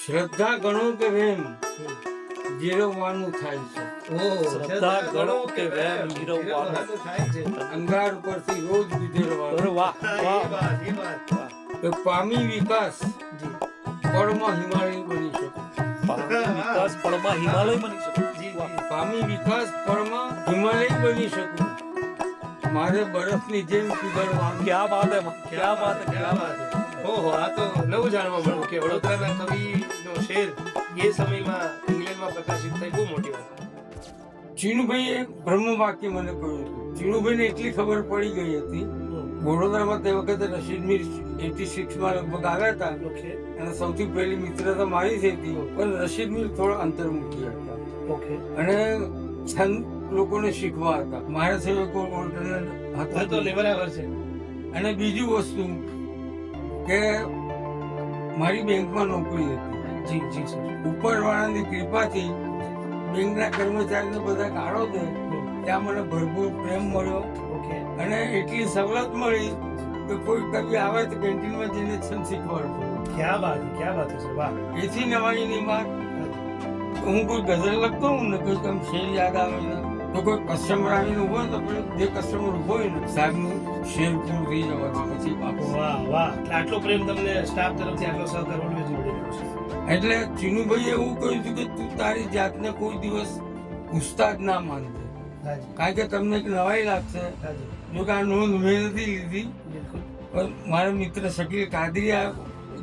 શ્રદ્ધા ગણો કે વેમ જીરવવાનું થાય છે. શ્રદ્ધા ગણો કે વેમ જીરવવાનું થાય છે. અંગાર ઉપરથી રોજ ગુજરવાનું. વાહ વાહ તો પામી વિકાસ પળમાં હિમાલય બની શકું. વિકાસ પળમાં હિમાલય બની શકે. પામી વિકાસ પળમાં હિમાલય બની શકું. મારે બરફની જેમ પીગળવાનું. ક્યાં બાત હે ક્યાં બાત હે ક્યાં વાત છે. ઓહો, આ તો નવું જાણવા મળ્યું કે વડોદરાના કવિનો શેર એ સમયમાં ઇંગ્લેન્ડમાં પ્રકાશિત થઈ. બહુ મોટી વાત. ચીનુભાઈ એક બ્રહ્મ વાક્ય મને કહ્યું હતું. ચીનુભાઈને એટલી ખબર પડી ગઈ હતી. વડોદરામાં તે વખતે રશીદ મીર 86 માં લગભગ આવ્યા હતા ઓકે અને સૌથી પહેલી મિત્રતા મારી થઈ હતી. પણ રશીદ મીર થોડા અંતર્મુખી હતા ઓકે અને છંદ લોકોને શીખવા હતા. મારા સિવાય કોઈ ઓલ્ટરનેટ હા હતો તો નહીં. બરાબર છે. અને બીજી વસ્તુ કે મારી બેંકમાં નોકરી હતી. જી સર. ઉપરવાળાની કૃપાથી બેંકના કર્મચારીને બધા ગાળો દે ત્યાં મને ભરપૂર પ્રેમ મળ્યો ઓકે અને એટલી સવલત મળી કે કોઈ કવિ આવે તો કેન્ટીનમાં જઈને છંદ શીખવાડતો. ક્યાં વાત છે સર. વાહ. એથી નવાઈની વાત હું કોઈ ગઝલ લખતો હું ને કોઈ આમ શેર યાદ આવે ને તો કોઈ કસ્ટમર આવીને ઉભો ને તો પેલો જે કસ્ટમર ઉભો હોય ને સાહેબનું શેર પૂરું થઈ જવાથી પછી પાછું. વાહ. એટલે આટલો પ્રેમ તમને સ્ટાફ તરફથી આટલો સહકાર ઓલવેઝ મળી રહ્યો છે. એટલે ચીનુભાઈએ એવું કહ્યું હતું કે તું તારી જાતને કોઈ દિવસ ઉસ્તાદ ના માનજે, હાજી કારણ કે તમને એક નવાઈ લાગશે. હાજી જો કે આ નોંધ મેં નથી લીધી બિલકુલ. પણ મારા મિત્ર શકીલ કાદરીએ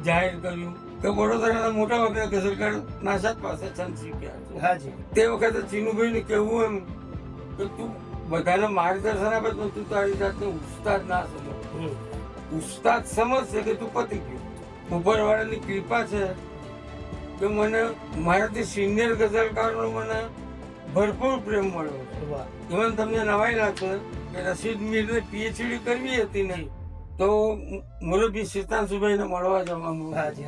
જાહેર કર્યું કે વડોદરાના મોટા ભાગના ગઝલકાર નાશાદ પાસે છંદ શીખ્યા છે. હાજી તે વખતે ચીનુભાઈને કહેવું એમ કે તું બધાને માર્ગદર્શન આપે તો તું તારી જાતને ઉસ્તાદ ના સમજ. ઉસ્તાદ સમજશે કે તું પતી ગયો. ઉપરવાળાની કૃપા છે કે મને મારાથી સિનિયર ગઝલકારનો મને ભરપૂર પ્રેમ મળ્યો છે. વાહ. ઇવન તમને નવાઈ લાગશે કે રશીદ મીરને પીએચડી કરવી હતી ને તો મોરબી સિતાંશુભાઈને મળવા જવાનું. હાજી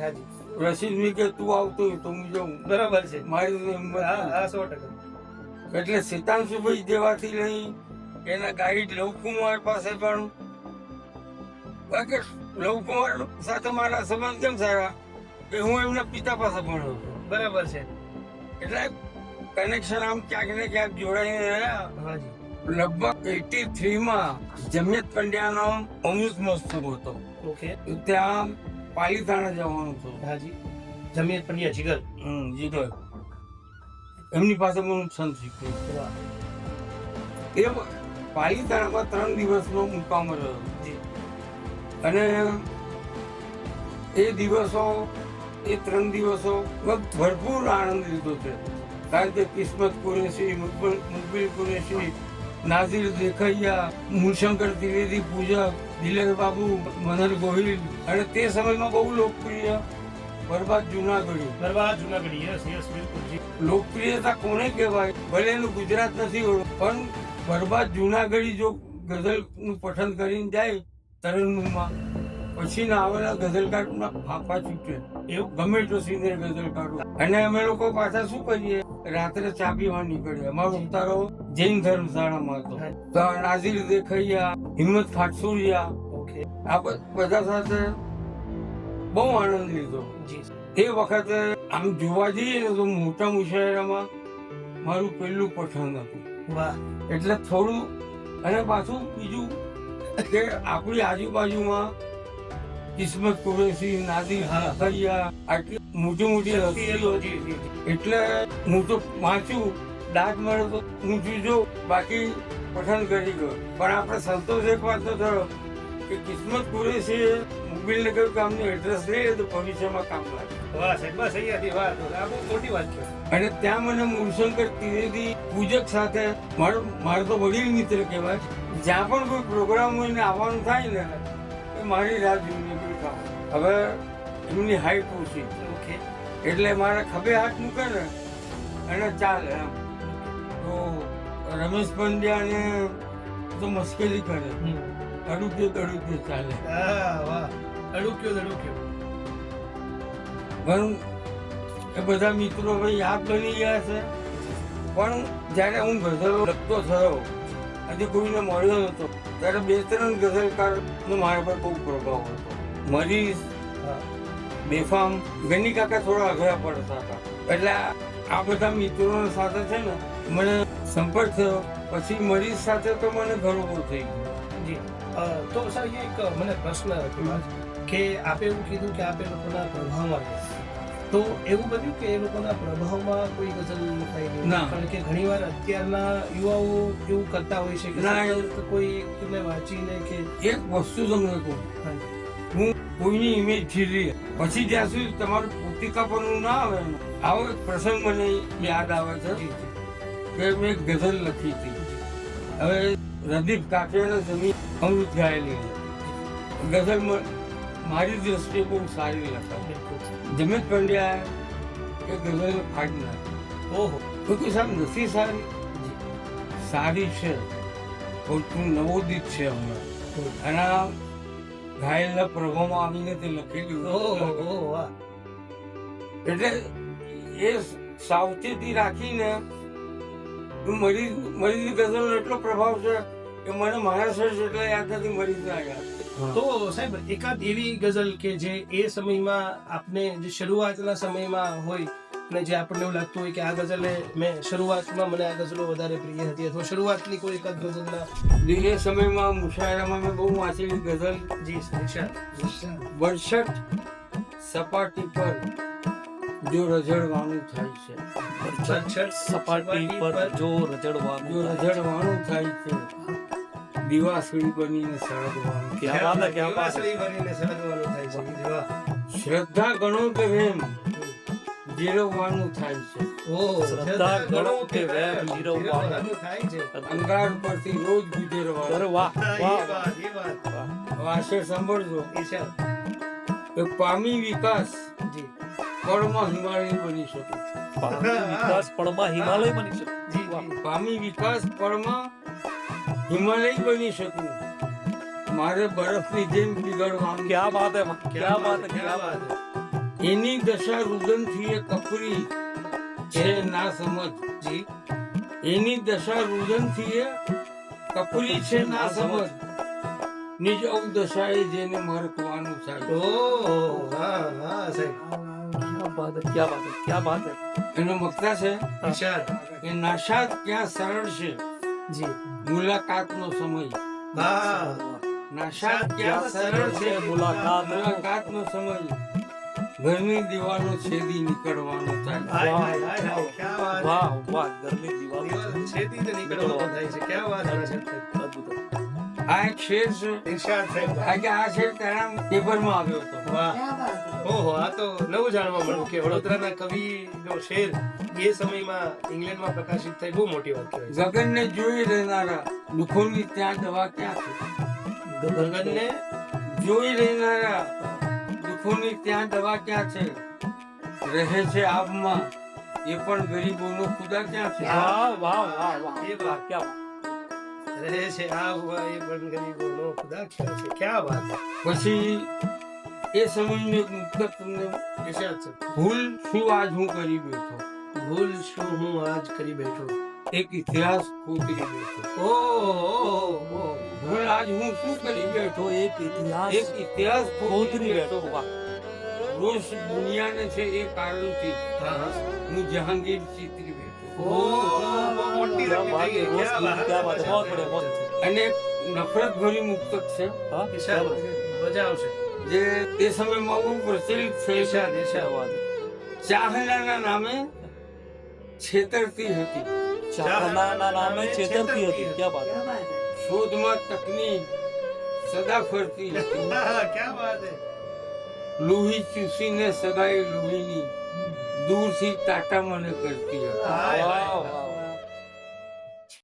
રશીદ મીર કે તું આવતો હોય તો હું જાઉં. બરાબર છે. મારી તો હિંમત હા નથી. હા 100%. એટલે સિતાંશુભાઈ જેવાથી લઈ એના ગાઈડ લવકુમાર પાસે પણ, બાકી લવકુમાર સાથે મારા સંબંધ કેમ સારા કે હું એમના પિતા પાસે ભણ્યો હતો. બરાબર છે. એટલે કનેક્શન આમ ક્યાંક ને ક્યાંક જોડાઈને રહ્યા. હાજી લગભગ 83 માં જમિયત પંડ્યાનો અમૃત મહોત્સવ હતો. ઓકે ત્યાં પાલીતાણા જવાનું હતું. હાજી જમીયત પંડ્યા જીગર. જીગર એમની પાસે હું છંદ શીખ્યો. વાહ. એ પાલીતાણામાં 3 દિવસનો મુકામ રહ્યો જી અને એ દિવસો એ 3 દિવસો ભરપૂર આનંદ લીધો છે. કારણ કે કિસ્મત કુરેશી, મુકબિલ કુરેશી, નાઝિર દેખૈયા, મૂળશંકર ત્રિવેદી પૂજક, દિલેર બાબુ, મનહર ગોહિલ અને તે સમયમાં બહુ લોકપ્રિય બરબાદ જુનાગઢી. જુનાગઢી. યસ બિલકુલ જી. લોકપ્રિયતા કોને કહેવાય ભલે એનું ગુજરાત નથી હોતું પણ બરબાદ જુનાગઢી જો ગઝલનું પઠન કરીને જાય તરન્નુમમાં પછી ના આવેલા ગઝલકારોના ફાંફા છૂટે. એવું ગમે તો સિનિયર ગઝલકારો. અને અમે લોકો પાછા શું કરીએ, રાત્રે ચા પીવા નીકળીએ. અમારો ઉતારો જૈન ધર્મશાળામાં હતો. તો નાઝિર દેખૈયા, હિંમત ખાટસુરિયા, ઓકે આ બધા સાથે બહુ આનંદ લીધો. જી એ વખતે આમ જોવા જઈએ ને તો મોટા મુશાયરામાં મારું પહેલું પઠન હતું. વાહ. એટલે થોડું અને પાછું બીજું કે આપણી આજુબાજુમાં કિસ્મત કુરેશી, નાઝિર દેખૈયા આટલી મોટી હસ્તીઓ જી જી એટલે હું તો વાંચ્યું દાદ મળે તો ઊંચું જો બાકી પઠન કરી ગયો. પણ આપણે સંતોષ એક વાતનો થયો કે કિસ્મત કુરેશીએ મુકબિલને કહ્યું કે આમનું એડ્રેસ લઈએ તો ભવિષ્યમાં કામ લાગે. વાહ સાહેબ બસ અહીંયાથી વાહ. આ બહુ મોટી વાત છે. અને ત્યાં મને મૂળશંકર ત્રિવેદી પૂજક સાથે મારો તો વડીલ મિત્ર કહેવાય. જ્યાં પણ કોઈ પ્રોગ્રામ હોય ને આવવાનું થાય ને એ મારી રાહ જોઈને બેઠા. હવે એમની હાઈટ ઓછી ઓકે એટલે મારે ખભે હાથ મૂકે ને અને ચાલે એમ. તો રમેશ પંડ્યાને તો મુશ્કેલી કરે, અડુકે ચાલે. હા વાહ. અડુક્યો પણ એ બધા મિત્રો હવે યાદ બની ગયા છે. પણ જ્યારે હું ગઝલો લખતો થયો આજે કોઈને મળ્યો નતો ત્યારે 2-3 ગઝલકારનો મારા પર બહુ પ્રભાવ હતો. મરીઝ, બેફામ ગની કાકા થોડા અઘરા પડતા હતા. એટલે આ બધા મિત્રો સાથે છે ને મને સંપર્ક થયો. પછી મરીઝ સાથે તો મને ઘણું થઈ ગયું. જી તો સાહેબ એક મને પ્રશ્ન હતો કે આપે એવું કીધું કે આપે લોકોના પ્રભાવમાં રહ્યા. તો એવું બન્યું કે એ લોકોના પ્રભાવમાં કોઈ ગઝલ લખાઈ ગઈ? ના. કારણ કે ઘણીવાર અત્યારના યુવાઓ એવું કરતા હોય છે કે ના, સતત કોઈ એકને વાંચીને કે એક વસ્તુ તમને કહું, હું કોઈની ઇમેજ જીલી પછી જ્યાં સુધી તમારું પોતિકાપણું ના આવે ને, આવો એક પ્રસંગ મને યાદ આવે છે કે મેં એક ગઝલ લખી હતી. હવે રદીફ કાકિયાના જમીન અમૃત ગાયેલી ગઝલ મારી દ્રષ્ટિએ બહુ સારી લખાય. જમીન પંડ્યા એ ગઝલ ફાડી નાખી. ઓહો કોઈ સાહેબ નથી સારી, સારી છે પણ તું નવોદિત છે હમણાં. અને આ ઘાયલના પ્રભાવમાં આવીને તે લખેલું. ઓહો વાહ. એટલે એ સાવચેતી રાખીને મરીઝ ગઝલનો એટલો પ્રભાવ છે કે મને મારા સર્જ એટલે યાદ નથી, મરીઝના યાદ. તો સાહેબ એકાદ એવી ગઝલ કે જે એ સમયમાં આપને જે શરૂઆતના સમયમાં હોય અને જે આપણને એવું લાગતું હોય કે આ ગઝલે મેં શરૂઆતમાં મને આ ગઝલો વધારે પ્રિય હતી, અથવા શરૂઆતની કોઈ એકાદ ગઝલના? એ સમયમાં મુશાયરામાં મેં બહુ વાંચેલી ગઝલ જી નિશાન. બરછટ સપાટી પર જો રઝળવાનું થાય છે, સપાટી પર જો રજડવાનું જો રઝળવાનું થાય છે, દિવાસળી બનીને સળગવાનું. ક્યાં વાત હે, ક્યાં વાત હે. દિવાસળી ભરીને સળગવાનું થાય છે. જી વાહ. શ્રદ્ધા ગણો કે વેમ જીરવવાનું થાય છે, ઓહ, શ્રદ્ધા ગણો કે વેમ જીરવવાનું થાય છે. અંગાર પરથી રોજ ગુજરવાનું. અરે વાહ હા, એ વાહ વાત, એ વાત. વાશે સાંભળજો નિશાન. કે પામી વિકાસ જી પળમાં હિમાલય બની શકે. પામી વિકાસ પળમાં હિમાલય બની શકે. જી વાહ. જી. પામી વિકાસ પળમાં હિમાલય બની શકું, મારે બરફની જેમ પીગળવાનું. ક્યાં વાત હે, ક્યાં વાત હે, ક્યાં ક્યાં વાત વાત. એની દશા રુદનથી એ કપરી છે ના સમજ. જી એની દશા રુદનથી એ કપરી છે ના સમજ, નિજ અવદશાએ જેને મરકવાનું થાય. ઓહ હા હા સાહેબ. ક્યાં વાત હે, ક્યાં વાત હે, ક્યાં વાત હે. એનો મકતા છે નિશાન. કે નાશાદ ક્યાં સરળ છે જી મુલાકાતનો સમય. હા નાશાદ ક્યાં સરળ છે મુલાકાતનો સમય, ઘરની દિવાલો છેદી નીકળવાનો થાય. હાય હાય હાય હાય. ક્યાં વાત. વાહ વાહ ગરમી દિવાલ દિવાલ છેદી ને નીકળવાનું થાય છે. ક્યાં વાત છે સાહેબ. અદ્ભુત. આ એક શેર છે. નિશાન સાહેબ. આ કે આ શેર તેના પેપરમાં આવ્યો હતો. વાહ. ઓહો આ તો નવું જાણવા મળ્યું કે વડોદરાના કવિનો શેર એ સમયમાં ઇંગ્લેન્ડમાં પ્રકાશિત થઈ બહુ મોટી વાત કહેવાય. ગગનને જોઈ રહેનારા દુઃખોની ત્યાં દવા ક્યાં છે. ગગનને જોઈ રહેનારા દુઃખોની ત્યાં દવા ક્યાં છે, રહે છે આબમાં એ પણ ગરીબોનો ખુદા ક્યાં છે. વાહ વાહ વાહ વાહ એ વાત. ક્યાં રહે છે આ હુઆ એ પણ ગરીબોનો ખુદા ખ્યાલ છે. ક્યાં વાત. પછી એ સમયનું એક મુક્તક તમને, નિશાન છે. ભૂલ શું આજ હું કરી બેઠો, ભૂલ શું હું આજ કરી બેઠો. એક ઇતિહાસ ખોતરી બેઠો. ઓહ ભૂલ આજ હું શું કરી બેઠો, તો એક ઇતિહાસ એક ઇતિહાસ ખોતરી બેઠો. વાહ રોષ દુનિયાને છે એ કારણથી હા. હું જહાંગીર ચિતરી બેઠો. મોટી ક્યાં વાત હે, રોજ ક્યાં વાત. ક્યાં વાત હે. बहुत बढ़िया बहुत અને એક નફરત ભરી મુક્તક છે हाँ નિશાન બજાવશે. જે તે સમયમાં બહુ પ્રચલિત છે. નિશાન નિશાન. क्या बात है ચાહનાના નામે છેતરતી હતી, ચાહનાના નામે છેતરતી હતી. क्या बात है શોધમાં તકની સદા ફરતી હતી, ક્યાં વાત હે. લોહી ચૂસીને સગાઈ લોહીની દૂરથી ટાટા મને કરતી હતી. હાય, હાય. वाह वाह